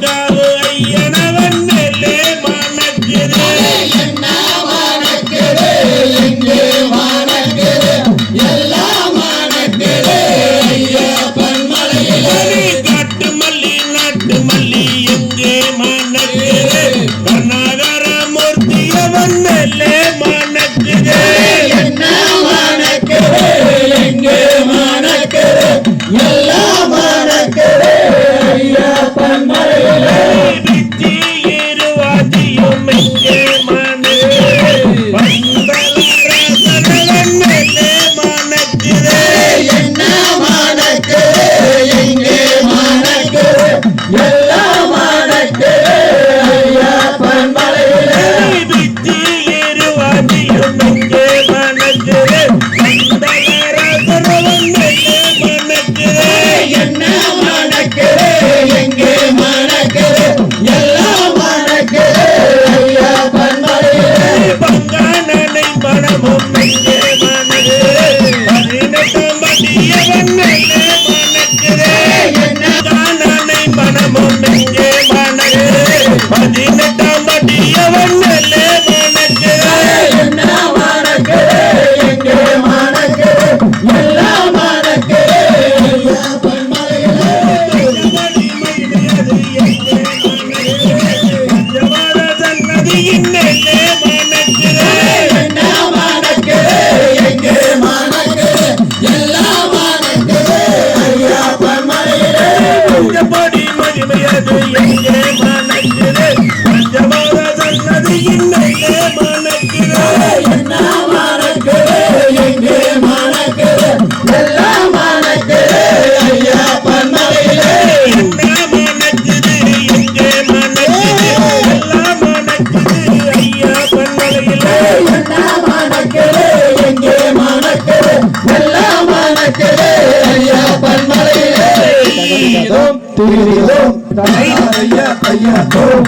காங்காவு ஐயனவன் நெல்லே மணக்குது என்ன மணக்குது எங்கே மணக்குது எல்லாம் மணக்குது ஐயப்பன் மலையிலே காட்டு மல்லி நாட்டு மல்லி எங்கே மணக்குது கனகர மூர்த்தியவன் நெல்லே மணக்குது என்ன மணக்குது எங்கே மணக்குது எல்லாம் மணக்குது ஐயப்பன் மலையிலே விச்சி இருவாதியும் எங்கே மணக்குது பந்தலரசனவன் நெல்லே மணக்குது என்ன மணக்குது எங்கே மணக்குது எல்லாம் மணக்குது ஐயப்பன் மலையிலே விச்சி இருவாதியும் எங்கே மணக்குது பந்தலரசனவன் நெல்லே மணக்குது என்ன மணக்குது எங்கே மணக்குது எல்லாம் மணக்குது ஐயப்பன் மலையிலே பங்கானனை மனமும் எங்கே மணக்குது பதினெட்டாம் படியவன் நெல்லே மணக்குது கானனை மனமும் எங்கே மணக்குது பதினெட்டாம் படியவன் நெல்லே மணக்குது என்ன மணக்குது எங்கே மணக்குது எல்லாம் மணக்குது ஐயப்பன் மலையிலே சன்னதியின் நெல்லே மணக்குது என்ன மணக்குது எங்கே மணக்குது எல்லாம் மணக்குது ஐயப்பன் மலையிலே பஞ்சபடி மகிமையது எங்கே மணக்குது பஞ்சபாத சன்னதியின் நெல்லே மணக்குது என்ன மணக்குது எங்கே மணக்குது எல்லாம் மணக்குது ஐயப்பன் மலையிலே என்ன மணக்குது எங்கே மணக்குது எல்லாம் மணக்குது ஐயா பன்மலையிலே என்ன மணக்குது எங்கே மணக்குது எல்லாம் மணக்குது ஐயப்பன் மலையிலே திரிதோம் ஐயா ஐயா தோம்